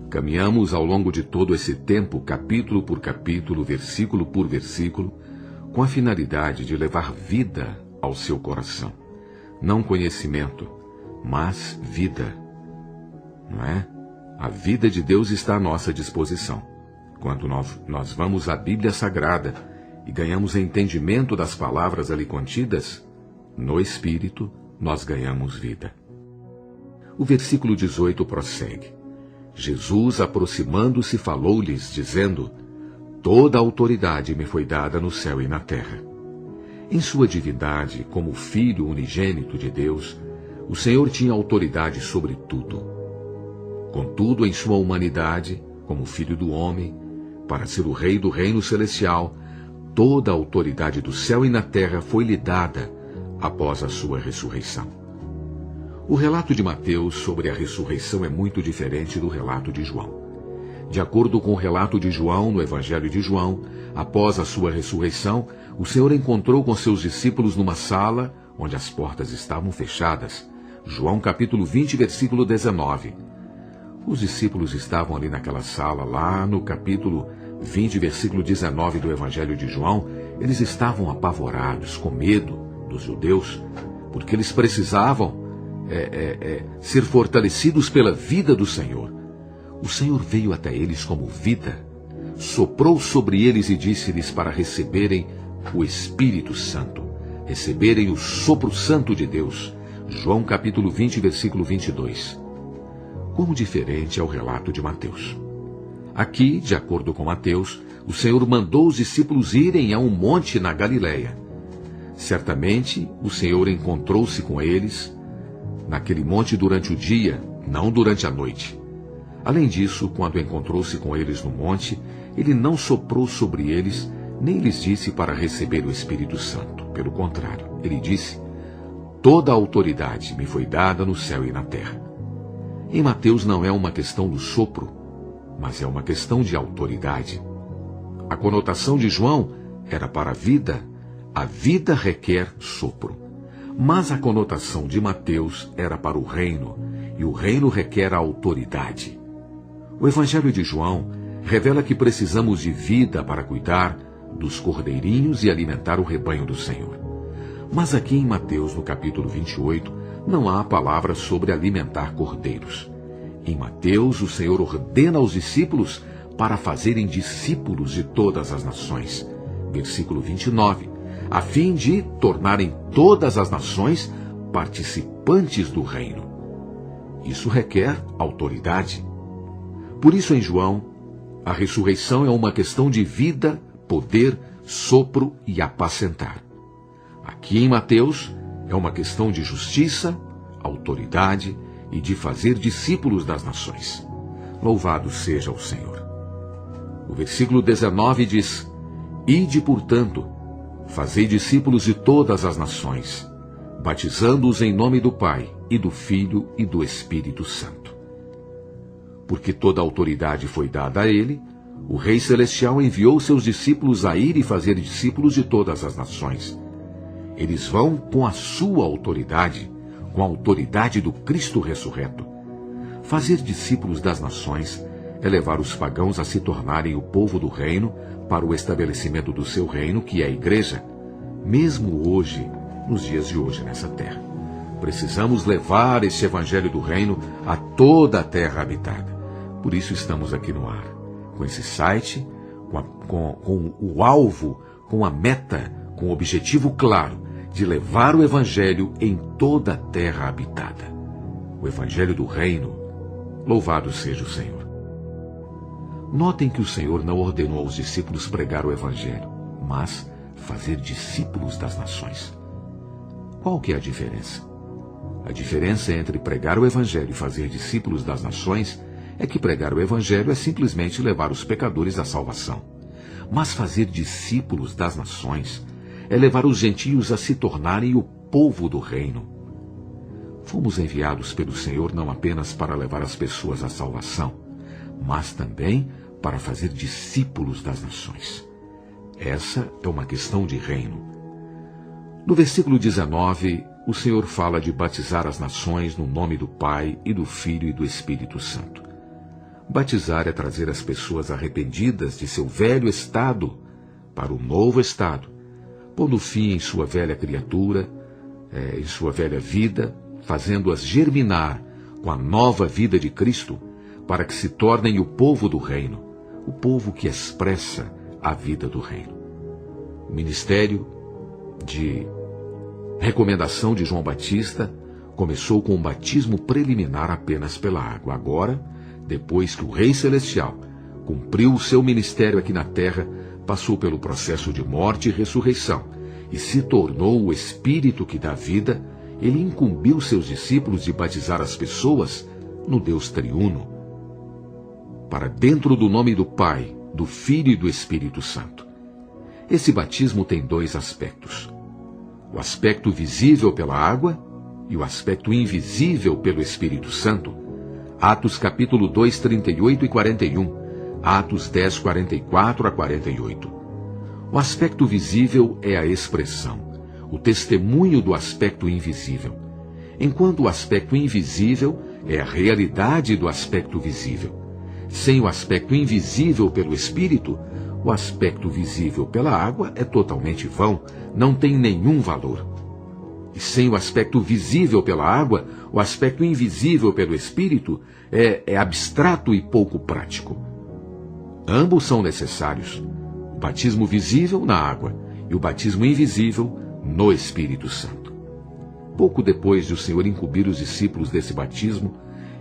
Caminhamos ao longo de todo esse tempo, capítulo por capítulo, versículo por versículo, com a finalidade de levar vida ao seu coração. Não conhecimento, mas vida. Não é? A vida de Deus está à nossa disposição. Quando nós vamos à Bíblia Sagrada e ganhamos entendimento das palavras ali contidas, no Espírito nós ganhamos vida. O versículo 18 prossegue. Jesus, aproximando-se, falou-lhes, dizendo: Toda a autoridade me foi dada no céu e na terra. Em sua divindade, como Filho unigênito de Deus, o Senhor tinha autoridade sobre tudo. Contudo, em sua humanidade, como Filho do homem, para ser o Rei do reino celestial, toda a autoridade do céu e na terra foi-lhe dada após a sua ressurreição. O relato de Mateus sobre a ressurreição é muito diferente do relato de João. De acordo com o relato de João, no Evangelho de João, após a sua ressurreição, o Senhor encontrou com seus discípulos numa sala onde as portas estavam fechadas. João capítulo 20, versículo 19. Os discípulos estavam ali naquela sala, lá no capítulo 20, versículo 19 do Evangelho de João. Eles estavam apavorados, com medo dos judeus, porque eles precisavam ser fortalecidos pela vida do Senhor. O Senhor veio até eles como vida, soprou sobre eles e disse-lhes para receberem o Espírito Santo, receberem o sopro santo de Deus. João capítulo 20, versículo 22. Como diferente é o relato de Mateus. Aqui, de acordo com Mateus, o Senhor mandou os discípulos irem a um monte na Galileia. Certamente, o Senhor encontrou-se com eles naquele monte durante o dia, não durante a noite. Além disso, quando encontrou-se com eles no monte, ele não soprou sobre eles, nem lhes disse para receber o Espírito Santo. Pelo contrário, ele disse: Toda a autoridade me foi dada no céu e na terra. Em Mateus não é uma questão do sopro, mas é uma questão de autoridade. A conotação de João era para a vida. A vida requer sopro. Mas a conotação de Mateus era para o reino, e o reino requer a autoridade. O Evangelho de João revela que precisamos de vida para cuidar dos cordeirinhos e alimentar o rebanho do Senhor. Mas aqui em Mateus, no capítulo 28, não há palavra sobre alimentar cordeiros. Em Mateus, o Senhor ordena aos discípulos para fazerem discípulos de todas as nações. Versículo 29. A fim de tornarem todas as nações participantes do reino. Isso requer autoridade. Por isso, em João, a ressurreição é uma questão de vida, poder, sopro e apacentar. Aqui em Mateus, é uma questão de justiça, autoridade e de fazer discípulos das nações. Louvado seja o Senhor. O versículo 19 diz: Ide, portanto, fazei discípulos de todas as nações, batizando-os em nome do Pai, e do Filho e do Espírito Santo. Porque toda a autoridade foi dada a ele, o Rei Celestial enviou seus discípulos a ir e fazer discípulos de todas as nações. Eles vão com a sua autoridade, com a autoridade do Cristo ressurreto. Fazer discípulos das nações é levar os pagãos a se tornarem o povo do reino para o estabelecimento do seu reino, que é a igreja, mesmo hoje, nos dias de hoje nessa terra. Precisamos levar este evangelho do reino a toda a terra habitada. Por isso estamos aqui no ar, com esse site, com o alvo, com a meta, com o objetivo claro de levar o evangelho em toda a terra habitada. O evangelho do reino. Louvado seja o Senhor. Notem que o Senhor não ordenou aos discípulos pregar o evangelho, mas fazer discípulos das nações. Qual que é a diferença? A diferença entre pregar o evangelho e fazer discípulos das nações é que pregar o evangelho é simplesmente levar os pecadores à salvação. Mas fazer discípulos das nações é levar os gentios a se tornarem o povo do reino. Fomos enviados pelo Senhor não apenas para levar as pessoas à salvação, mas também para fazer discípulos das nações. Essa é uma questão de reino. No versículo 19, o Senhor fala de batizar as nações no nome do Pai e do Filho e do Espírito Santo. Batizar é trazer as pessoas arrependidas de seu velho estado para o novo estado, pondo fim em sua velha criatura, em sua velha vida, fazendo-as germinar com a nova vida de Cristo, para que se tornem o povo do reino, o povo que expressa a vida do reino. O ministério de recomendação de João Batista começou com um batismo preliminar apenas pela água. Agora, depois que o Rei Celestial cumpriu o seu ministério aqui na terra, passou pelo processo de morte e ressurreição e se tornou o Espírito que dá vida, ele incumbiu seus discípulos de batizar as pessoas no Deus triuno, para dentro do nome do Pai, do Filho e do Espírito Santo. Esse batismo tem dois aspectos: o aspecto visível pela água e o aspecto invisível pelo Espírito Santo. Atos capítulo 2, 38 e 41, Atos 10, 44 a 48. O aspecto visível é a expressão, o testemunho do aspecto invisível, enquanto o aspecto invisível é a realidade do aspecto visível. Sem o aspecto invisível pelo Espírito, o aspecto visível pela água é totalmente vão, não tem nenhum valor. E sem o aspecto visível pela água, o aspecto invisível pelo Espírito é abstrato e pouco prático. Ambos são necessários, o batismo visível na água e o batismo invisível no Espírito Santo. Pouco depois de o Senhor incumbir os discípulos desse batismo,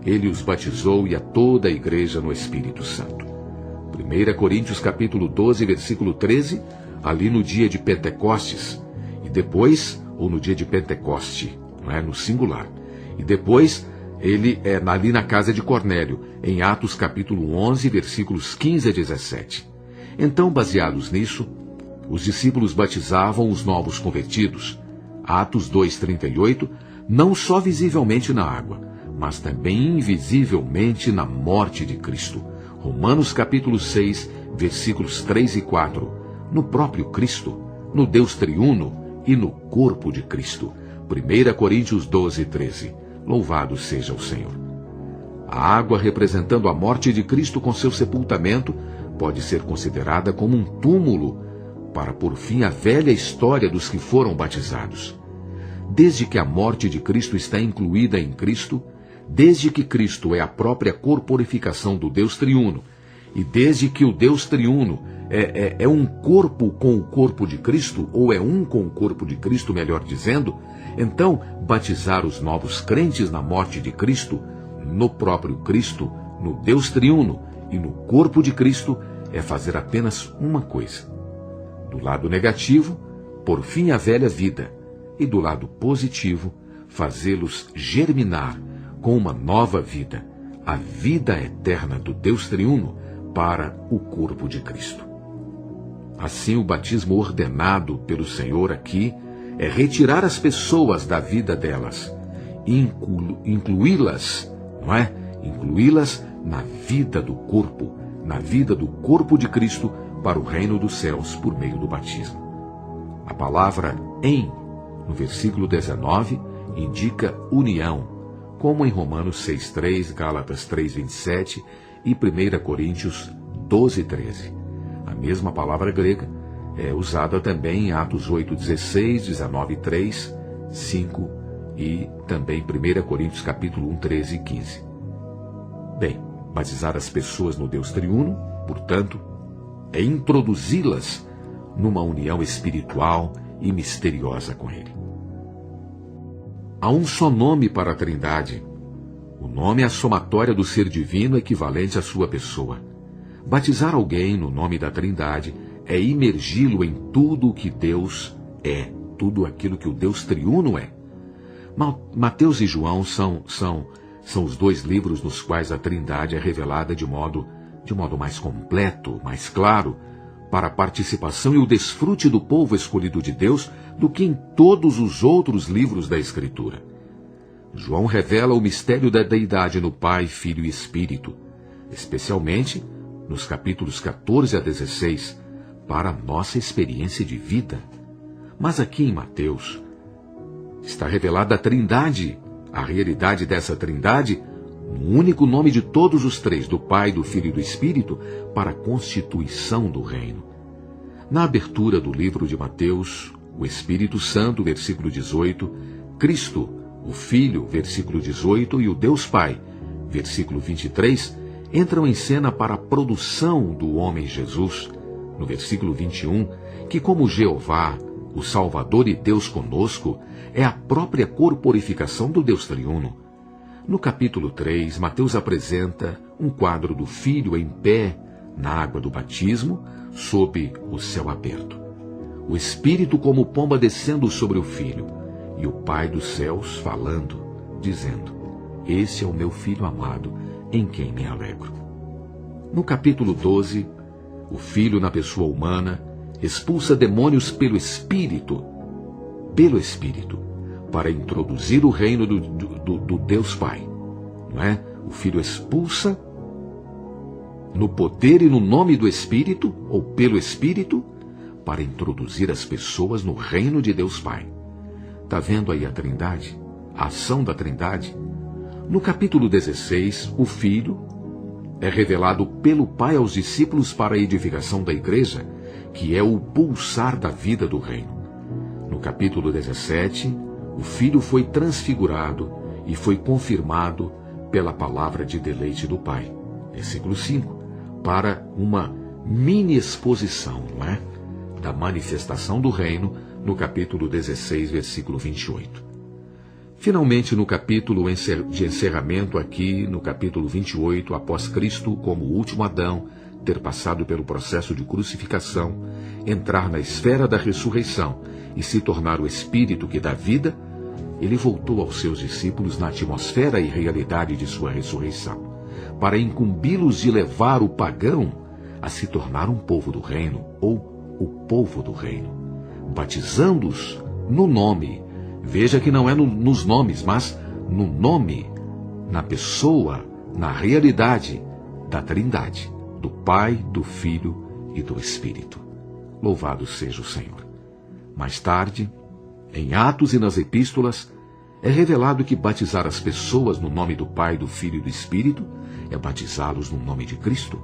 ele os batizou e a toda a igreja no Espírito Santo. 1 Coríntios capítulo 12, versículo 13, ali no dia de Pentecostes, e depois, ou no dia de Pentecoste, não é, no singular, e depois ele é ali na casa de Cornélio, em Atos capítulo 11, versículos 15 a 17. Então, baseados nisso, os discípulos batizavam os novos convertidos, Atos 2:38, não só visivelmente na água, mas também invisivelmente na morte de Cristo. Romanos capítulo 6, versículos 3 e 4, no próprio Cristo, no Deus triuno e no corpo de Cristo. 1 Coríntios 12, 13. Louvado seja o Senhor. A água representando a morte de Cristo com seu sepultamento pode ser considerada como um túmulo para pôr fim à velha história dos que foram batizados. Desde que a morte de Cristo está incluída em Cristo, desde que Cristo é a própria corporificação do Deus triuno, e desde que o Deus triuno é um corpo com o corpo de Cristo, ou é um com o corpo de Cristo, melhor dizendo, então batizar os novos crentes na morte de Cristo, no próprio Cristo, no Deus triuno e no corpo de Cristo, é fazer apenas uma coisa: do lado negativo, pôr fim à velha vida, e do lado positivo, fazê-los germinar com uma nova vida, a vida eterna do Deus triuno para o corpo de Cristo. Assim, o batismo ordenado pelo Senhor aqui é retirar as pessoas da vida delas, incluí-las, não é? Incluí-las na vida do corpo de Cristo para o reino dos céus por meio do batismo. A palavra em, no versículo 19, indica união, como em Romanos 6,3, Gálatas 3,27 e 1 Coríntios 12,13. A mesma palavra grega é usada também em Atos 8,16, 19,3, 5 e também 1 Coríntios capítulo 1, 13 e 15. Bem, batizar as pessoas no Deus triuno, portanto, é introduzi-las numa união espiritual e misteriosa com Ele. Há um só nome para a Trindade. O nome é a somatória do ser divino equivalente à sua pessoa. Batizar alguém no nome da Trindade é imergi-lo em tudo o que Deus é, tudo aquilo que o Deus triuno é. Mateus e João são os dois livros nos quais a Trindade é revelada de modo mais completo, mais claro, para a participação e o desfrute do povo escolhido de Deus do que em todos os outros livros da Escritura. João revela o mistério da deidade no Pai, Filho e Espírito, especialmente nos capítulos 14 a 16, para a nossa experiência de vida. Mas aqui em Mateus está revelada a Trindade, a realidade dessa Trindade no único nome de todos os três, do Pai, do Filho e do Espírito, para a constituição do reino. Na abertura do livro de Mateus, o Espírito Santo, versículo 18, Cristo, o Filho, versículo 18, e o Deus Pai, versículo 23, entram em cena para a produção do homem Jesus, no versículo 21, que como Jeová, o Salvador e Deus conosco, é a própria corporificação do Deus triuno. No capítulo 3, Mateus apresenta um quadro do Filho em pé na água do batismo, sob o céu aberto. O Espírito como pomba descendo sobre o Filho, e o Pai dos céus falando, dizendo: Esse é o meu Filho amado, em quem me alegro. No capítulo 12, o Filho na pessoa humana expulsa demônios pelo Espírito, para introduzir o reino do Deus Pai. Não é? O Filho expulsa no poder e no nome do Espírito, ou pelo Espírito, para introduzir as pessoas no reino de Deus Pai. Está vendo aí a Trindade? A ação da Trindade? No capítulo 16, o Filho é revelado pelo Pai aos discípulos para a edificação da igreja, que é o pulsar da vida do reino. No capítulo 17, o Filho foi transfigurado e foi confirmado pela palavra de deleite do Pai. Versículo 5, para uma mini exposição, não é? Da manifestação do reino, no capítulo 16, versículo 28. Finalmente, no capítulo de encerramento aqui, no capítulo 28, após Cristo, como o último Adão, ter passado pelo processo de crucificação, entrar na esfera da ressurreição e se tornar o Espírito que dá vida, ele voltou aos seus discípulos na atmosfera e realidade de sua ressurreição, para incumbi-los de levar o pagão a se tornar um povo do reino, ou o povo do reino, batizando-os no nome. Veja que não é nos nomes, mas no nome, na pessoa, na realidade da Trindade, do Pai, do Filho e do Espírito. Louvado seja o Senhor. Mais tarde, em Atos e nas Epístolas, é revelado que batizar as pessoas no nome do Pai, do Filho e do Espírito é batizá-los no nome de Cristo.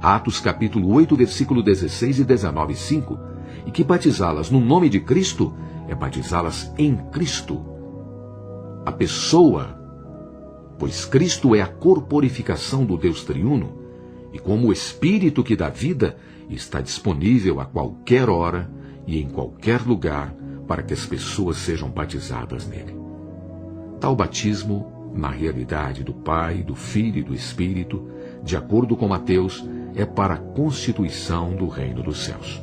Atos capítulo 8, versículo 16 e 19, 5. E que batizá-las no nome de Cristo é batizá-las em Cristo, a pessoa, pois Cristo é a corporificação do Deus triuno, e como o Espírito que dá vida, está disponível a qualquer hora e em qualquer lugar para que as pessoas sejam batizadas nele. Tal batismo, na realidade do Pai, do Filho e do Espírito, de acordo com Mateus, é para a constituição do reino dos céus.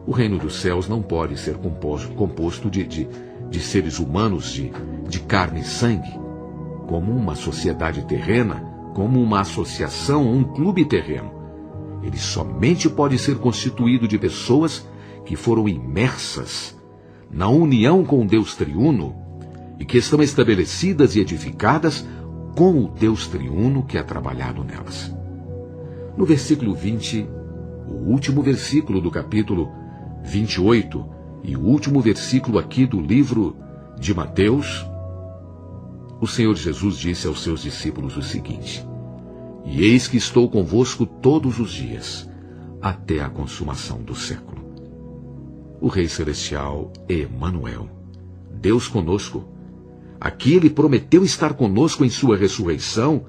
O reino dos céus não pode ser composto de seres humanos de carne e sangue, como uma sociedade terrena, como uma associação, um clube terreno. Ele somente pode ser constituído de pessoas que foram imersas na união com o Deus triuno e que estão estabelecidas e edificadas com o Deus triuno que é trabalhado nelas. No versículo 20, o último versículo do capítulo 28 e o último versículo aqui do livro de Mateus, o Senhor Jesus disse aos seus discípulos o seguinte: E eis que estou convosco todos os dias, até a consumação do século. O Rei Celestial é Emanuel, Deus conosco. Aqui ele prometeu estar conosco em sua ressurreição,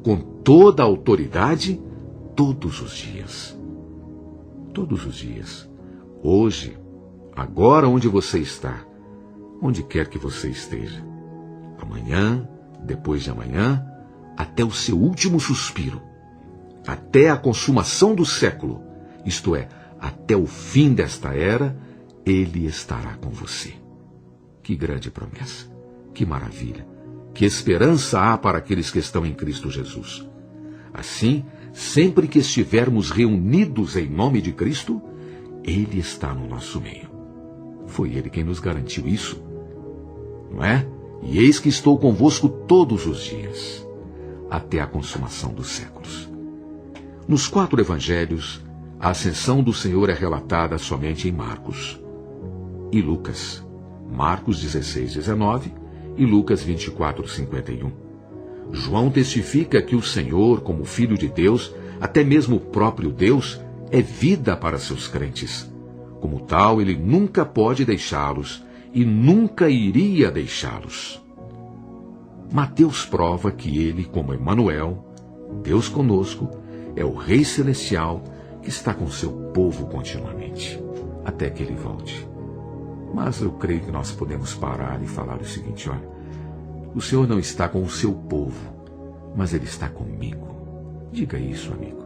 com toda a autoridade, todos os dias. Todos os dias. Hoje, agora onde você está, onde quer que você esteja. Amanhã, depois de amanhã, até o seu último suspiro. Até a consumação do século, isto é, até o fim desta era, ele estará com você. Que grande promessa, que maravilha, que esperança há para aqueles que estão em Cristo Jesus. Assim, sempre que estivermos reunidos em nome de Cristo, ele está no nosso meio. Foi ele quem nos garantiu isso, não é? E eis que estou convosco todos os dias, até a consumação dos séculos. Nos 4 evangelhos, a ascensão do Senhor é relatada somente em Marcos e Lucas. Marcos 16, 19 e Lucas 24, 51. João testifica que o Senhor, como Filho de Deus, até mesmo o próprio Deus, é vida para seus crentes. Como tal, ele nunca pode deixá-los e nunca iria deixá-los. Mateus prova que ele, como Emanuel, Deus conosco, é o Rei Celestial que está com seu povo continuamente, até que ele volte. Mas eu creio que nós podemos parar e falar o seguinte: olha, o Senhor não está com o seu povo, mas ele está comigo. Diga isso, amigo.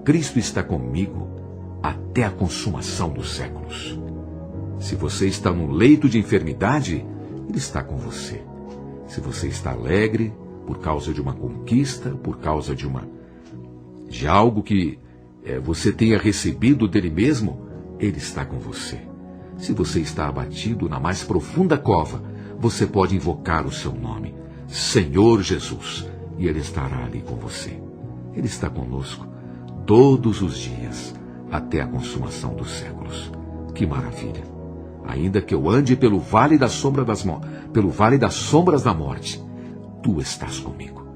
Cristo está comigo até a consumação dos séculos. Se você está num leito de enfermidade, ele está com você. Se você está alegre por causa de uma conquista, por causa de algo que você tenha recebido dele mesmo, ele está com você. Se você está abatido na mais profunda cova, você pode invocar o seu nome, Senhor Jesus, e ele estará ali com você. Ele está conosco todos os dias, até a consumação dos séculos. Que maravilha! Ainda que eu ande pelo vale das sombras da morte, tu estás comigo.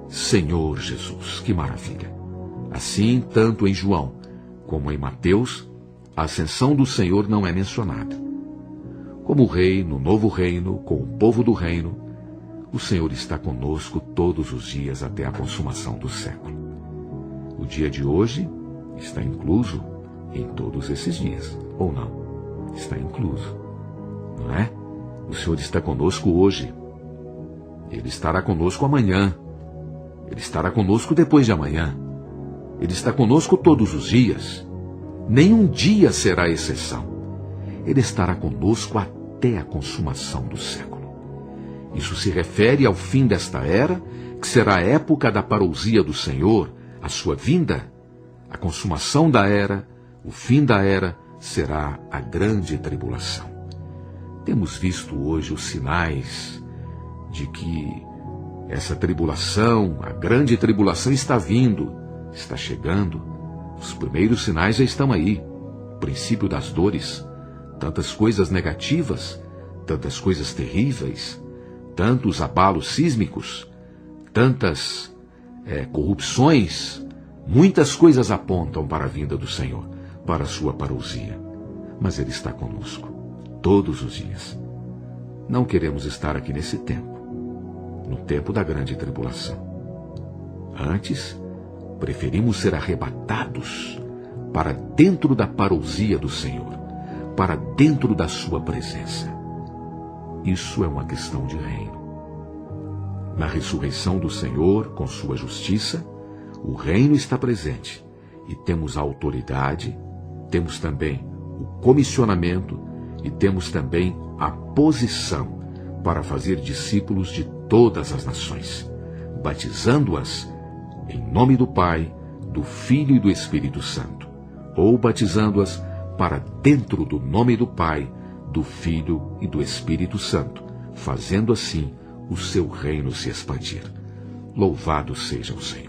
Senhor Jesus, que maravilha! Assim, tanto em João como em Mateus, a ascensão do Senhor não é mencionada. Como rei no novo reino, com o povo do reino, o Senhor está conosco todos os dias até a consumação do século. O dia de hoje está incluso em todos esses dias, ou não? Está incluso, não é? O Senhor está conosco hoje. Ele estará conosco amanhã. Ele estará conosco depois de amanhã. Ele está conosco todos os dias. Nenhum dia será exceção. Ele estará conosco até a consumação do século. Isso se refere ao fim desta era, que será a época da parousia do Senhor, a sua vinda. A consumação da era, o fim da era, será a grande tribulação. Temos visto hoje os sinais de que essa tribulação, a grande tribulação, está vindo, está chegando. Os primeiros sinais já estão aí. O princípio das dores, tantas coisas negativas, tantas coisas terríveis, tantos abalos sísmicos, tantas corrupções, muitas coisas apontam para a vinda do Senhor, para a sua parousia. Mas Ele está conosco todos os dias. Não queremos estar aqui nesse tempo, no tempo da grande tribulação. Antes, preferimos ser arrebatados para dentro da parousia do Senhor, para dentro da sua presença. Isso é uma questão de reino. Na ressurreição do Senhor, com sua justiça, o reino está presente e temos a autoridade, temos também o comissionamento e temos também a posição para fazer discípulos de todas as nações, batizando-as em nome do Pai, do Filho e do Espírito Santo, ou batizando-as para dentro do nome do Pai, do Filho e do Espírito Santo, fazendo assim o seu reino se expandir. Louvado seja o Senhor.